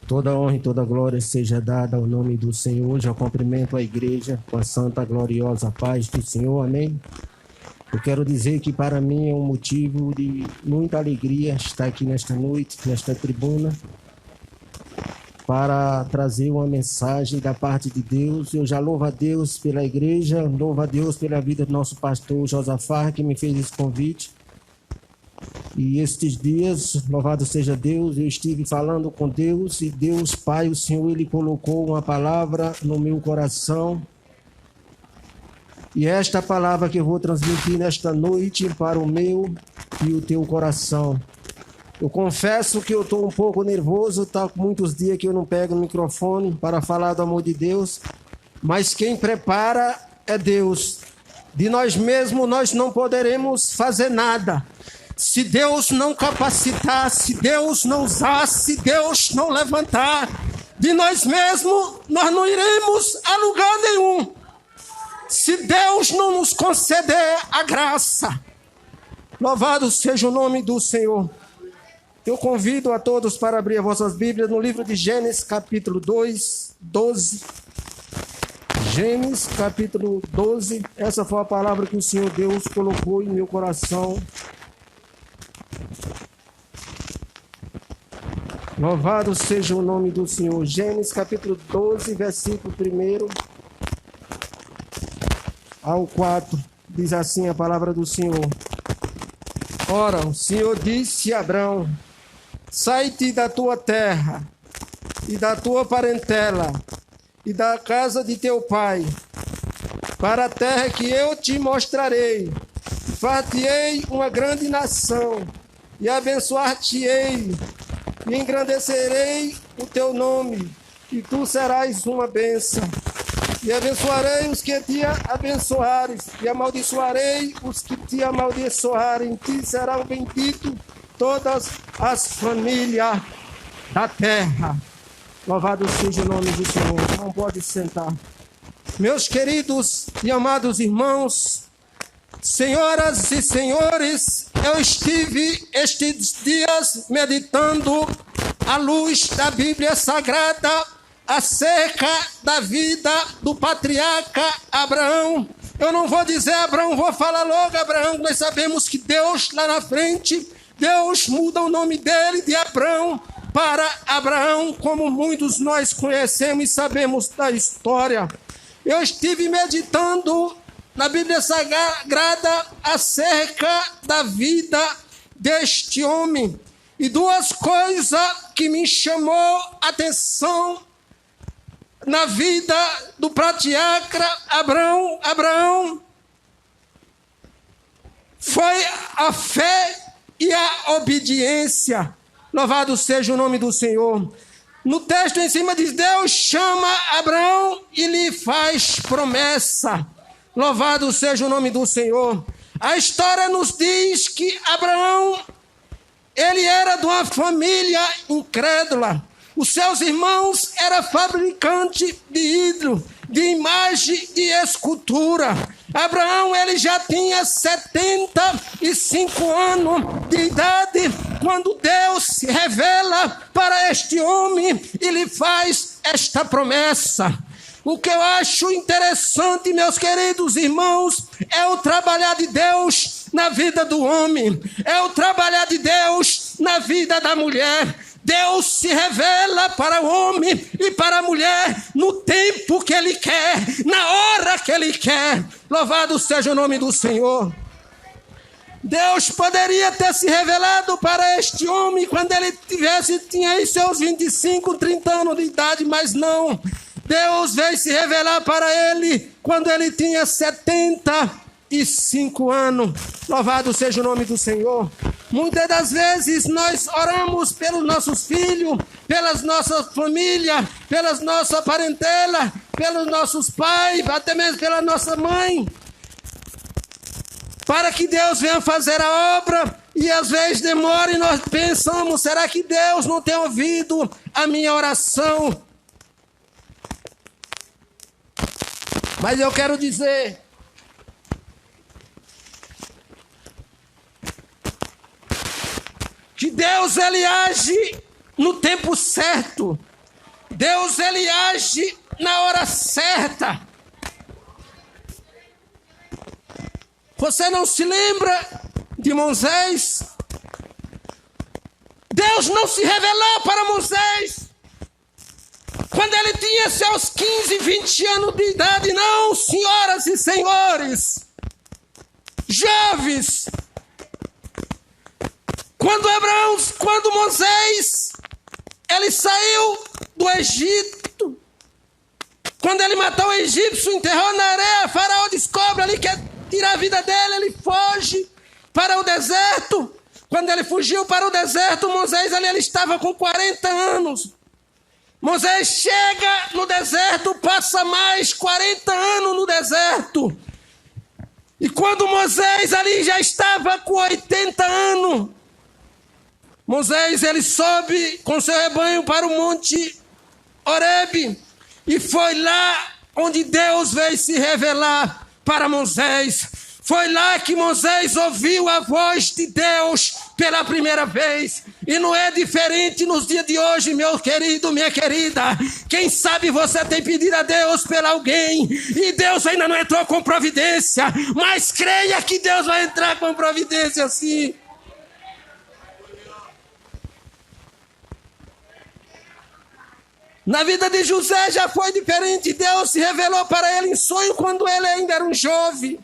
Toda honra e toda glória seja dada ao nome do Senhor. Já cumprimento a igreja com a santa, gloriosa paz do Senhor. Amém. Eu quero dizer que para mim é um motivo de muita alegria estar aqui nesta noite, nesta tribuna, para trazer uma mensagem da parte de Deus. Eu já louvo a Deus pela igreja, louvo a Deus pela vida do nosso pastor Josafá, que me fez esse convite. E estes dias, louvado seja Deus, eu estive falando com Deus e Deus, Pai, o Senhor, Ele colocou uma palavra no meu coração. E esta palavra que eu vou transmitir nesta noite para o meu e o teu coração. Eu confesso que eu estou um pouco nervoso, está com muitos dias que eu não pego o microfone para falar do amor de Deus, mas quem prepara é Deus. De nós mesmos nós não poderemos fazer nada. Se Deus não capacitar, se Deus não usar, se Deus não levantar, de nós mesmos nós não iremos a lugar nenhum. Se Deus não nos conceder a graça, louvado seja o nome do Senhor. Eu convido a todos para abrir as vossas Bíblias no livro de Gênesis, capítulo 2, 12. Gênesis, capítulo 12. Essa foi a palavra que o Senhor Deus colocou em meu coração. Louvado seja o nome do Senhor. Gênesis, capítulo 12, versículo 1 ao 4. Diz assim a palavra do Senhor. Ora, o Senhor disse a Abrão: sai-te da tua terra, e da tua parentela, e da casa de teu pai, para a terra que eu te mostrarei. Far-te-ei uma grande nação, e abençoar-te-ei, e engrandecerei o teu nome, e tu serás uma bênção. E abençoarei os que te abençoarem, e amaldiçoarei os que te amaldiçoarem. Em ti serão benditos todas as famílias da terra. Louvado seja o nome do Senhor. Não pode sentar. Meus queridos e amados irmãos, senhoras e senhores, eu estive estes dias meditando à luz da Bíblia Sagrada acerca da vida do patriarca Abraão. Eu não vou dizer Abraão, vou falar logo Abraão. Nós sabemos que Deus lá na frente, Deus muda o nome dele de Abraão para Abraão, como muitos nós conhecemos e sabemos da história. Eu estive meditando na Bíblia Sagrada acerca da vida deste homem. E duas coisas que me chamou a atenção na vida do patriarca Abraão foi a fé e a obediência. Louvado seja o nome do Senhor. No texto em cima diz: Deus chama Abraão e lhe faz promessa. Louvado seja o nome do Senhor. A história nos diz que Abraão, ele era de uma família incrédula. Os seus irmãos eram fabricantes de ídolo, de imagem e escultura. Abraão, ele já tinha 75 anos de idade quando Deus se revela para este homem e lhe faz esta promessa. O que eu acho interessante, meus queridos irmãos, é o trabalhar de Deus na vida do homem, é o trabalhar de Deus na vida da mulher. Deus se revela para o homem e para a mulher no tempo que Ele quer, na hora que Ele quer. Louvado seja o nome do Senhor. Deus poderia ter se revelado para este homem quando ele tinha aí seus 25, 30 anos de idade, mas não. Deus veio se revelar para ele quando ele tinha 75 anos. Louvado seja o nome do Senhor. Muitas das vezes nós oramos pelos nossos filhos, pelas nossas famílias, pelas nossas parentelas, pelos nossos pais, até mesmo pela nossa mãe, para que Deus venha fazer a obra, e às vezes demora e nós pensamos: será que Deus não tem ouvido a minha oração? Mas eu quero dizer que Deus, ele age no tempo certo. Deus, ele age na hora certa. Você não se lembra de Moisés? Deus não se revelou para Moisés quando ele tinha seus 15, 20 anos de idade. Não, senhoras e senhores, jovens. Quando Moisés, ele saiu do Egito, quando ele matou o egípcio, enterrou na areia, Faraó descobre ali, quer tirar a vida dele, ele foge para o deserto. Quando ele fugiu para o deserto, Moisés ali, ele estava com 40 anos. Moisés chega no deserto, passa mais 40 anos no deserto. E quando Moisés ali já estava com 80 anos, Moisés, ele sobe com seu rebanho para o monte Horebe. E foi lá onde Deus veio se revelar para Moisés. Foi lá que Moisés ouviu a voz de Deus pela primeira vez. E não é diferente nos dias de hoje, meu querido, minha querida. Quem sabe você tem pedido a Deus por alguém e Deus ainda não entrou com providência. Mas creia que Deus vai entrar com providência sim. Na vida de José já foi diferente. Deus se revelou para ele em sonho quando ele ainda era um jovem.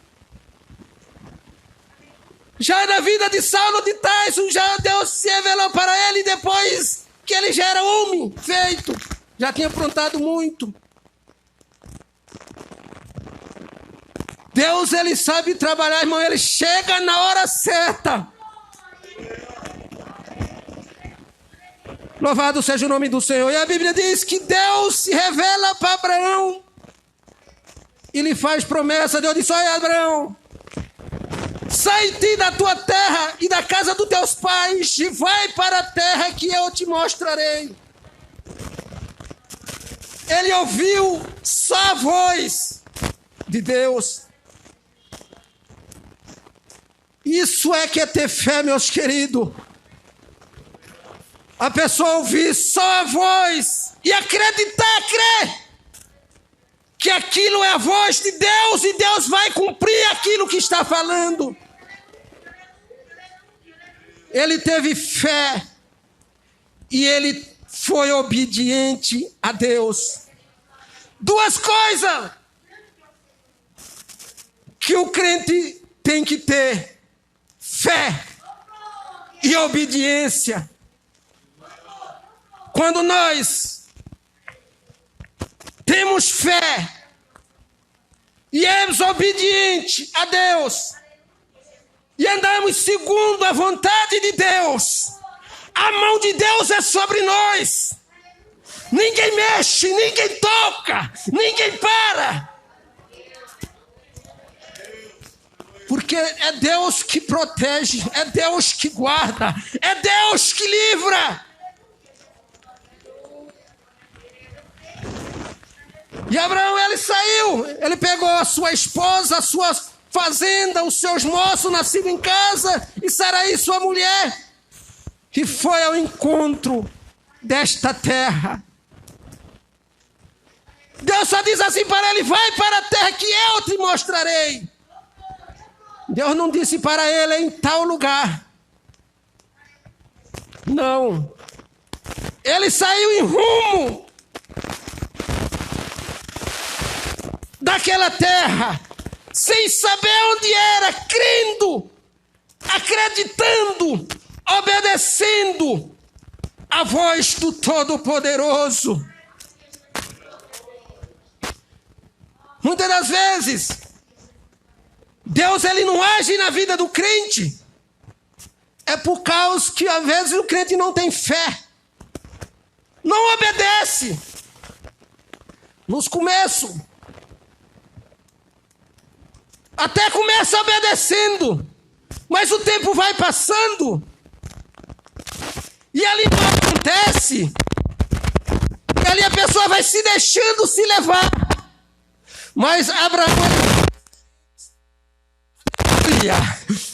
Já na vida de Saulo de Tarso, já Deus se revelou para ele depois que ele já era homem feito. Já tinha aprontado muito. Deus, ele sabe trabalhar, irmão. Ele chega na hora certa. Louvado seja o nome do Senhor. E a Bíblia diz que Deus se revela para Abraão. E lhe faz promessa. Deus disse: olha, Abraão, sai-te da tua terra e da casa dos teus pais e vai para a terra que eu te mostrarei. Ele ouviu só a voz de Deus. Isso é que é ter fé, meus queridos. A pessoa ouvir só a voz e acreditar, crer que aquilo é a voz de Deus e Deus vai cumprir aquilo que está falando. Ele teve fé e ele foi obediente a Deus. Duas coisas que o crente tem que ter: fé e obediência. Quando nós temos fé e somos obedientes a Deus e andamos segundo a vontade de Deus, a mão de Deus é sobre nós. Ninguém mexe, ninguém toca, ninguém para. Porque é Deus que protege, é Deus que guarda, é Deus que livra. E Abraão, ele saiu, ele pegou a sua esposa, a sua fazenda, os seus moços nascidos em casa, e Sarai, sua mulher, que foi ao encontro desta terra. Deus só diz assim para ele: vai para a terra que eu te mostrarei. Deus não disse para ele: em tal lugar. Não. Ele saiu em rumo daquela terra, sem saber onde era, crendo, acreditando, obedecendo a voz do Todo-Poderoso. Muitas das vezes, Deus, ele não age na vida do crente. É por causa que às vezes o crente não tem fé, não obedece. Nos começos, até começa obedecendo, mas o tempo vai passando e ali não acontece. E ali a pessoa vai se deixando se levar. Mas Abraão,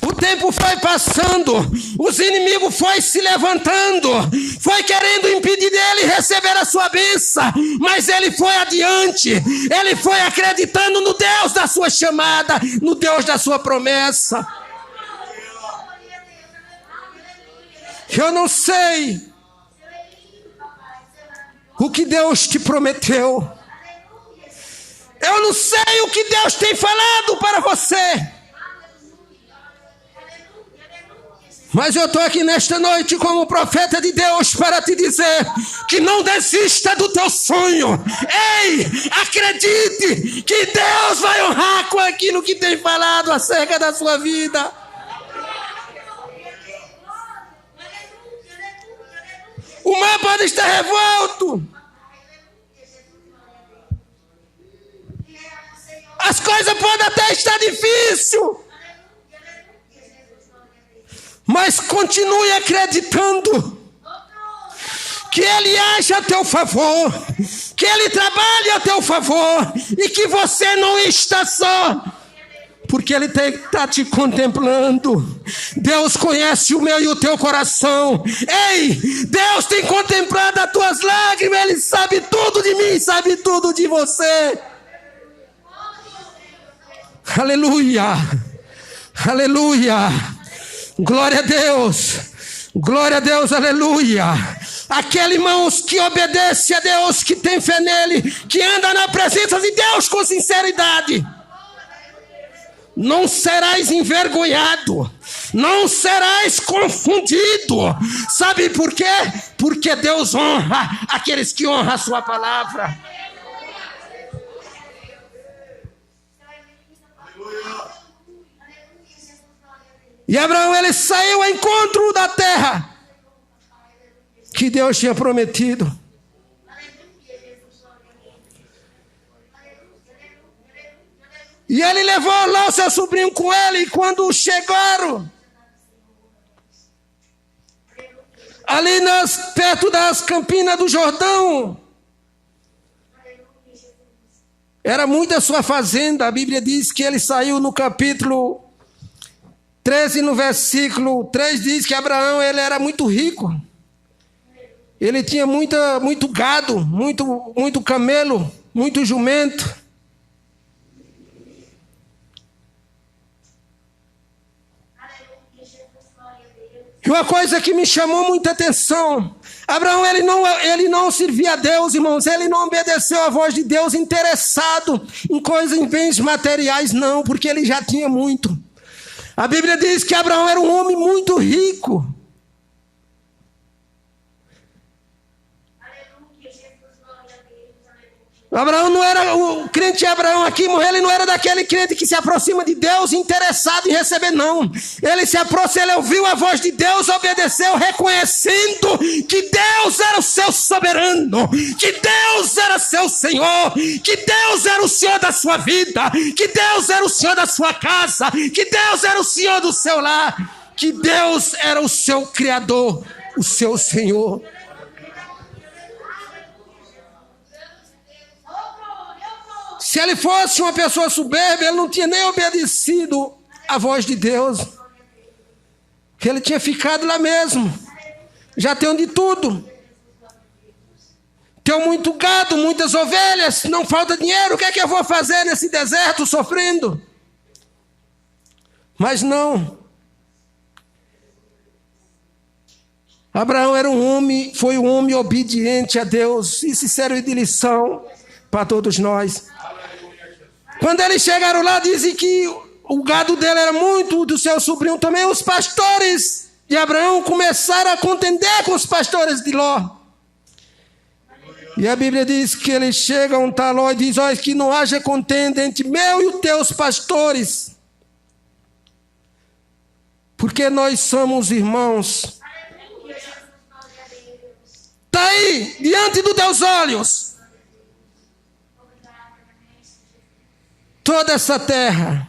o tempo foi passando, os inimigos foi se levantando, foi querendo impedir dele receber a sua bênção, mas ele foi adiante, ele foi acreditando no Deus da sua chamada, no Deus da sua promessa. Eu não sei o que Deus te prometeu. Eu não sei o que Deus tem falado para você. Mas eu estou aqui nesta noite como profeta de Deus para te dizer que não desista do teu sonho. Ei, acredite que Deus vai honrar com aquilo que tem falado acerca da sua vida. O mar pode estar revolto. As coisas podem até estar difíceis. Mas continue acreditando que Ele age a teu favor, que Ele trabalha a teu favor e que você não está só. Porque Ele está te contemplando. Deus conhece o meu e o teu coração. Ei, Deus tem contemplado as tuas lágrimas. Ele sabe tudo de mim, sabe tudo de você. Aleluia, aleluia, glória a Deus, aleluia. Aquele, irmãos, que obedece a Deus, que tem fé nele, que anda na presença de Deus com sinceridade, não serás envergonhado, não serás confundido. Sabe por quê? Porque Deus honra aqueles que honram a sua palavra. E Abraão, ele saiu ao encontro da terra que Deus tinha prometido. E ele levou lá o seu sobrinho com ele. E quando chegaram ali perto das Campinas do Jordão, era muita sua fazenda. A Bíblia diz que ele saiu no capítulo 13, no versículo 3, diz que Abraão, ele era muito rico. Ele tinha muito gado, muito camelo, muito jumento. E uma coisa que me chamou muita atenção, Abraão, ele não servia a Deus, irmãos, ele não obedeceu a voz de Deus interessado em coisas, em bens materiais, não, porque ele já tinha muito. A Bíblia diz que Abraão era um homem muito rico. Abraão não era, o crente Abraão aqui, ele não era daquele crente que se aproxima de Deus interessado em receber, não. Ele se aproxima, ele ouviu a voz de Deus, obedeceu, reconhecendo que Deus era o seu soberano, que Deus era seu Senhor, que Deus era o Senhor da sua vida, que Deus era o Senhor da sua casa, que Deus era o Senhor do seu lar, que Deus era o seu Criador, o seu Senhor. Se ele fosse uma pessoa soberba, ele não tinha nem obedecido a voz de Deus. Que ele tinha ficado lá mesmo. Já tem de tudo. Tenho muito gado, muitas ovelhas, não falta dinheiro. O que é que eu vou fazer nesse deserto sofrendo? Mas não. Abraão era foi um homem obediente a Deus. Isso serve de lição para todos nós. Quando eles chegaram lá, dizem que o gado dele era muito, do seu sobrinho também. Os pastores de Abraão começaram a contender com os pastores de Ló. E a Bíblia diz que eles chegam a Ló e diz: olha, que não haja contenda entre meu e os teus pastores, porque nós somos irmãos. Está aí, diante dos teus olhos, toda essa terra.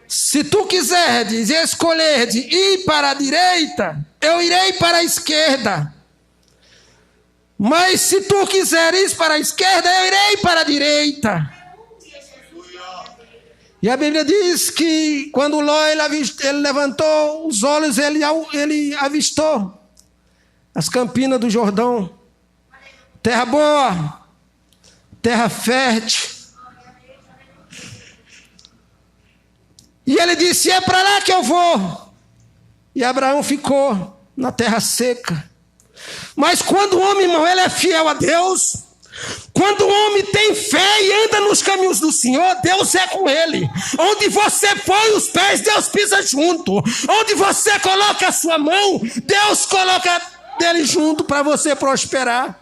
Se tu quiseres escolher de ir para a direita, eu irei para a esquerda. Mas se tu quiseres ir para a esquerda, eu irei para a direita. E a Bíblia diz que quando Ló ele levantou os olhos, ele avistou as campinas do Jordão. Terra boa, terra fértil. E ele disse, é para lá que eu vou. E Abraão ficou na terra seca. Mas quando o homem, irmão, ele é fiel a Deus, quando o homem tem fé e anda nos caminhos do Senhor, Deus é com ele. Onde você põe os pés, Deus pisa junto. Onde você coloca a sua mão, Deus coloca dele junto para você prosperar.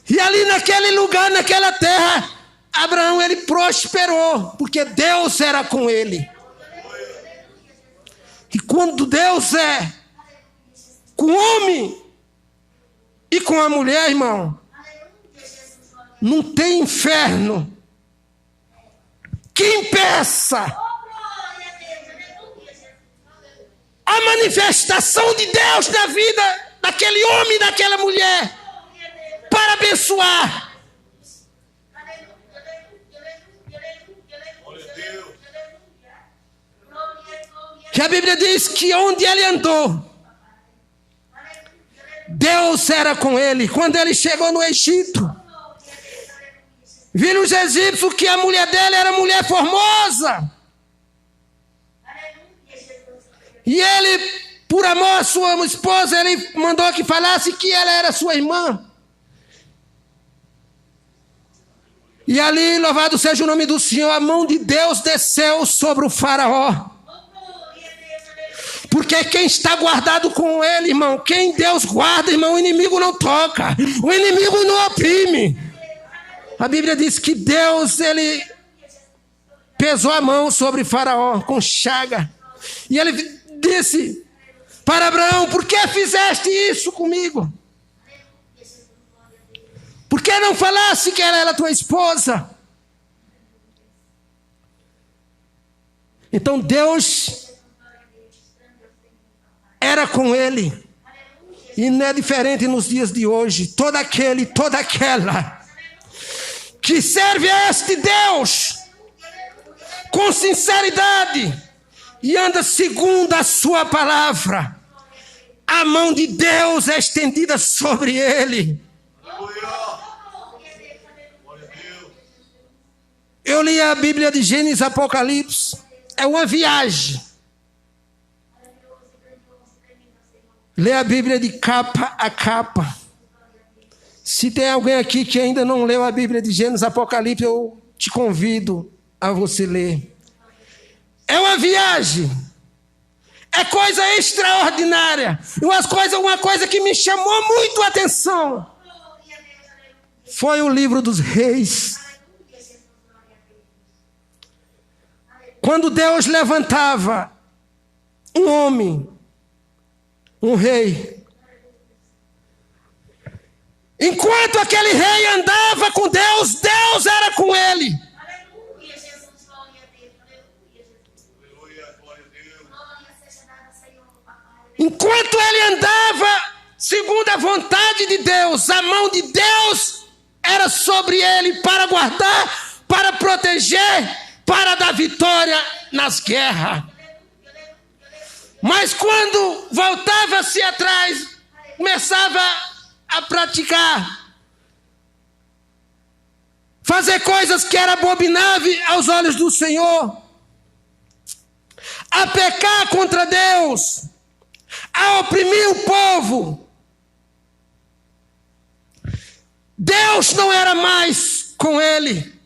E ali naquele lugar, naquela terra, Abraão, ele prosperou, porque Deus era com ele. E quando Deus é com o homem e com a mulher, irmão, não tem inferno que impeça a manifestação de Deus na vida daquele homem e daquela mulher para abençoar. Que a Bíblia diz que onde ele andou, Deus era com ele. Quando ele chegou no Egito, viram os egípcios que a mulher dele era mulher formosa. E ele, por amor à sua esposa, ele mandou que falasse que ela era sua irmã. E ali, louvado seja o nome do Senhor, a mão de Deus desceu sobre o faraó. Porque quem está guardado com ele, irmão, quem Deus guarda, irmão, o inimigo não toca, o inimigo não oprime. A Bíblia diz que Deus, ele pesou a mão sobre Faraó com chaga. E ele disse para Abraão, por que fizeste isso comigo? Por que não falasse que ela era tua esposa? Então Deus era com ele. E não é diferente nos dias de hoje. Todo aquele, toda aquela que serve a este Deus com sinceridade e anda segundo a sua palavra, a mão de Deus é estendida sobre ele. Eu li a Bíblia de Gênesis e Apocalipse. É uma viagem. Lê a Bíblia de capa a capa. Se tem alguém aqui que ainda não leu a Bíblia de Gênesis e Apocalipse, eu te convido a você ler. É uma viagem. É coisa extraordinária. Uma coisa que me chamou muito a atenção foi o livro dos reis. Quando Deus levantava um homem, um rei, enquanto aquele rei andava com Deus, Deus era com ele. Enquanto ele andava segundo a vontade de Deus, a mão de Deus era sobre ele para guardar, para proteger, para dar vitória nas guerras. Mas quando voltava-se atrás, começava a praticar, fazer coisas que eram abomináveis aos olhos do Senhor, a pecar contra Deus, a oprimir o povo, Deus não era mais com ele.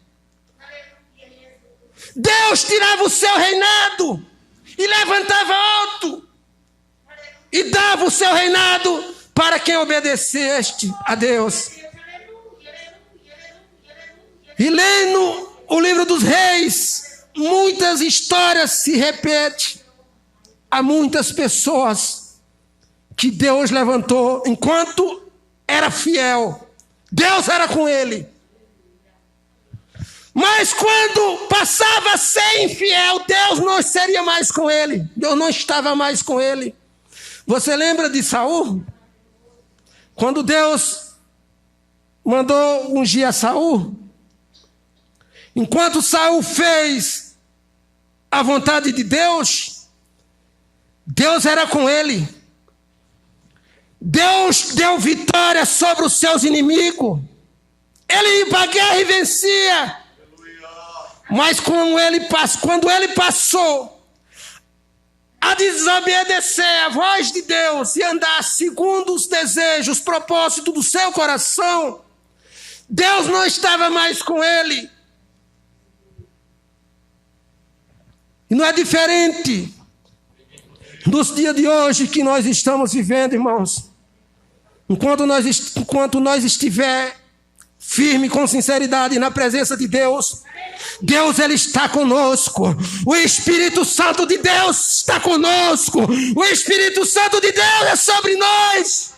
Deus tirava o seu reinado e levantava outro, e dava o seu reinado para quem obedeceste a Deus. E lendo o livro dos reis, muitas histórias se repetem. Há muitas pessoas que Deus levantou enquanto era fiel. Deus era com ele. Mas quando passava a ser infiel, Deus não seria mais com ele. Deus não estava mais com ele. Você lembra de Saul? Quando Deus mandou ungir a Saul, Enquanto Saul fez a vontade de Deus, Deus era com ele. Deus deu vitória sobre os seus inimigos. Ele ia para a guerra e vencia. Mas quando ele passou a desobedecer a voz de Deus e andar segundo os desejos, os propósitos do seu coração, Deus não estava mais com ele. E não é diferente nos dias de hoje que nós estamos vivendo, irmãos. Enquanto nós estiver firme com sinceridade na presença de Deus, Deus ele está conosco. O Espírito Santo de Deus está conosco. O Espírito Santo de Deus é sobre nós.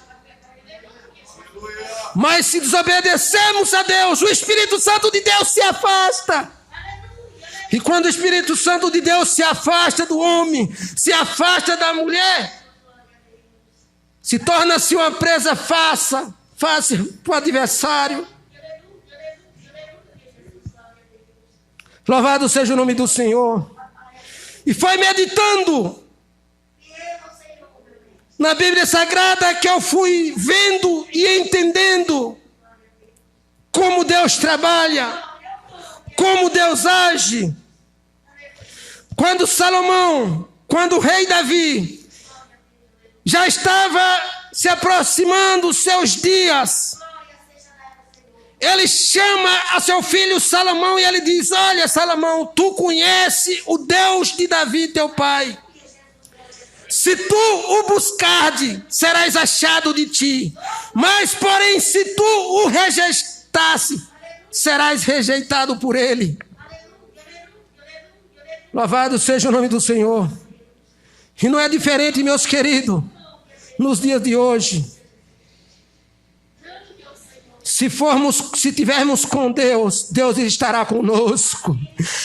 Mas se desobedecemos a Deus, o Espírito Santo de Deus se afasta. E quando o Espírito Santo de Deus se afasta do homem, se afasta da mulher, se torna-se uma presa fácil para o adversário. Louvado seja o nome do Senhor. E foi meditando na Bíblia Sagrada que eu fui vendo e entendendo como Deus trabalha, como Deus age. Quando o rei Davi já estava se aproximando os seus dias, ele chama a seu filho Salomão e ele diz: olha, Salomão, tu conheces o Deus de Davi, teu pai. Se tu o buscardes, serás achado de ti. Mas, porém, se tu o rejeitasse, serás rejeitado por ele. Louvado seja o nome do Senhor. E não é diferente, meus queridos, nos dias de hoje. Se tivermos com Deus, Deus estará conosco.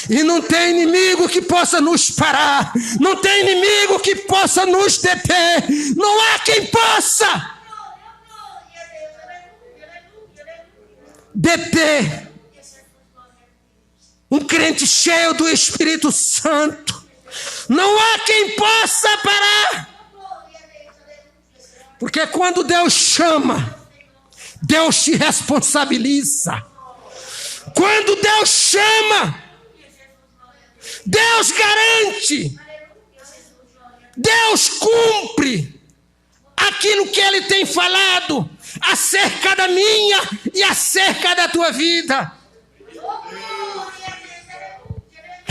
E não tem inimigo que possa nos parar. Não tem inimigo que possa nos deter. Não há quem possa deter um crente cheio do Espírito Santo. Não há quem possa parar. Porque quando Deus chama, Deus te responsabiliza. Quando Deus chama, Deus garante. Deus cumpre aquilo que Ele tem falado acerca da minha e acerca da tua vida.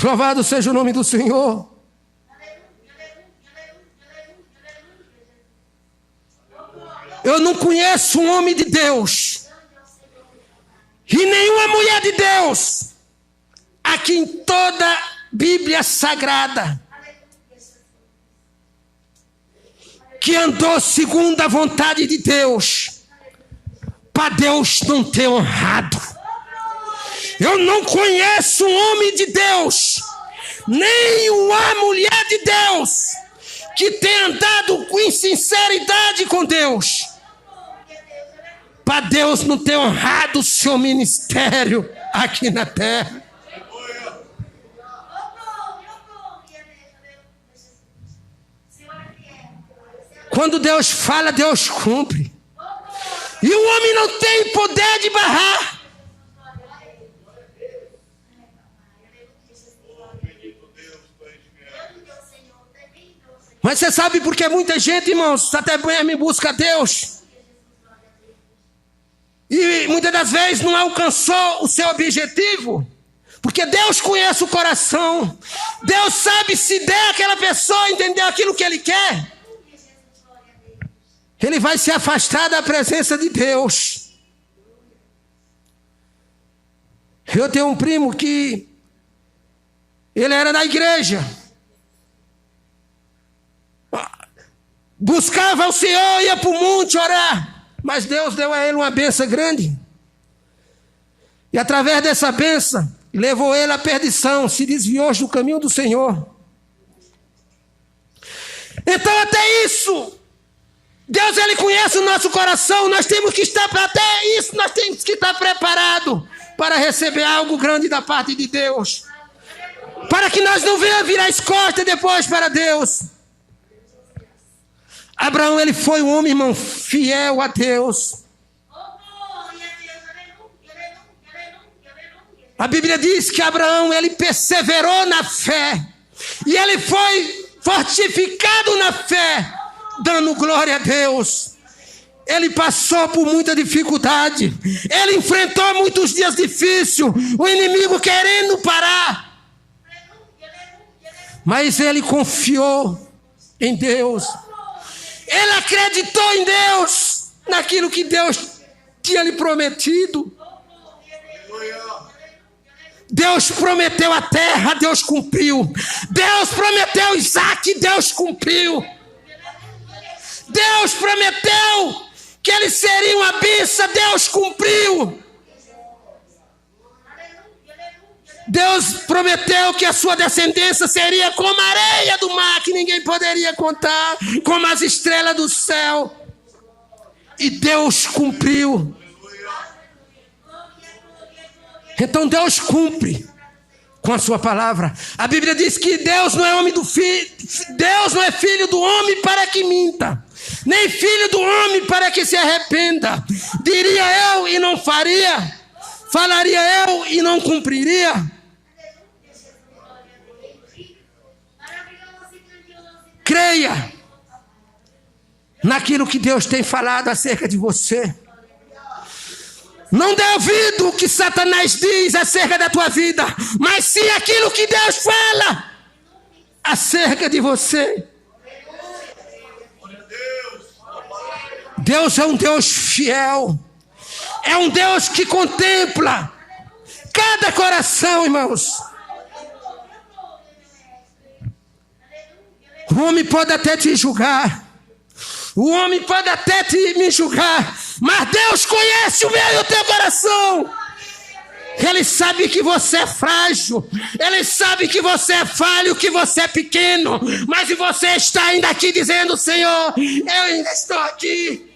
Louvado seja o nome do Senhor. Eu não conheço um homem de Deus e nenhuma mulher de Deus aqui em toda a Bíblia Sagrada que andou segundo a vontade de Deus, para Deus não ter honrado. Eu não conheço um homem de Deus, nem uma mulher de Deus que tenha andado com sinceridade com Deus, para Deus não ter honrado o seu ministério aqui na terra. Quando Deus fala, Deus cumpre. E o homem não tem poder de barrar. Mas você sabe por que muita gente, irmãos, até mesmo busca Deus e muitas das vezes não alcançou o seu objetivo? Porque Deus conhece o coração. Deus sabe se der aquela pessoa entender aquilo que Ele quer, ele vai se afastar da presença de Deus. Eu tenho um primo que ele era da igreja, buscava o Senhor, ia para o monte orar, mas Deus deu a ele uma bênção grande. E através dessa bênção, levou ele à perdição, se desviou do caminho do Senhor. Então até isso, Deus ele conhece o nosso coração, nós temos que estar, até isso nós temos que estar preparados para receber algo grande da parte de Deus. Para que nós não venhamos virar as costas depois para Deus. Abraão, ele foi um homem, irmão, fiel a Deus. A Bíblia diz que Abraão, ele perseverou na fé. E ele foi fortificado na fé, dando glória a Deus. Ele passou por muita dificuldade. Ele enfrentou muitos dias difíceis. O inimigo querendo parar. Mas ele confiou em Deus. Ele acreditou em Deus. Naquilo que Deus tinha lhe prometido. Deus prometeu a terra, Deus cumpriu. Deus prometeu Isaac, Deus cumpriu. Deus prometeu que ele seria uma bênção, Deus cumpriu. Deus prometeu que a sua descendência seria como a areia do mar, que ninguém poderia contar, como as estrelas do céu. E Deus cumpriu. Então Deus cumpre com a sua palavra. A Bíblia diz que Deus não é homem do filho, Deus não é filho do homem para que minta, nem filho do homem para que se arrependa. Diria eu e não faria, falaria eu e não cumpriria. Creia naquilo que Deus tem falado acerca de você. Não dê ouvido o que Satanás diz acerca da tua vida, mas sim aquilo que Deus fala acerca de você. Deus é um Deus fiel. É um Deus que contempla cada coração, irmãos. O homem pode até te julgar. O homem pode até me julgar, mas Deus conhece o meu e o teu coração. Ele sabe que você é frágil. Ele sabe que você é falho, que você é pequeno. Mas você está ainda aqui dizendo: Senhor, eu ainda estou aqui.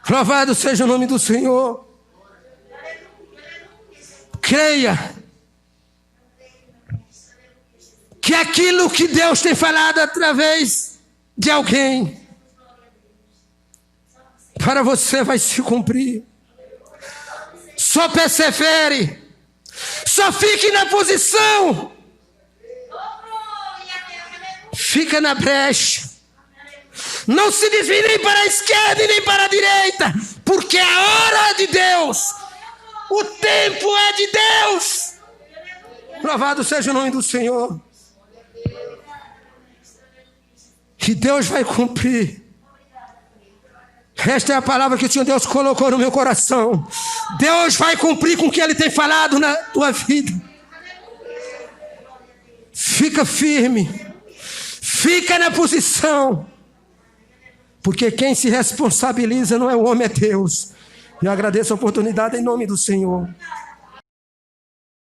Louvado seja o nome do Senhor. Creia que aquilo que Deus tem falado através de alguém, para você vai se cumprir. Só persevere. Só fique na posição. Fica na brecha. Não se desvie nem para a esquerda e nem para a direita, porque a hora é de Deus. O tempo é de Deus. Louvado seja o nome do Senhor. Que Deus vai cumprir. Esta é a palavra que o Senhor Deus colocou no meu coração. Deus vai cumprir com o que Ele tem falado na tua vida. Fica firme. Fica na posição. Porque quem se responsabiliza não é o homem, é Deus. Eu agradeço a oportunidade em nome do Senhor.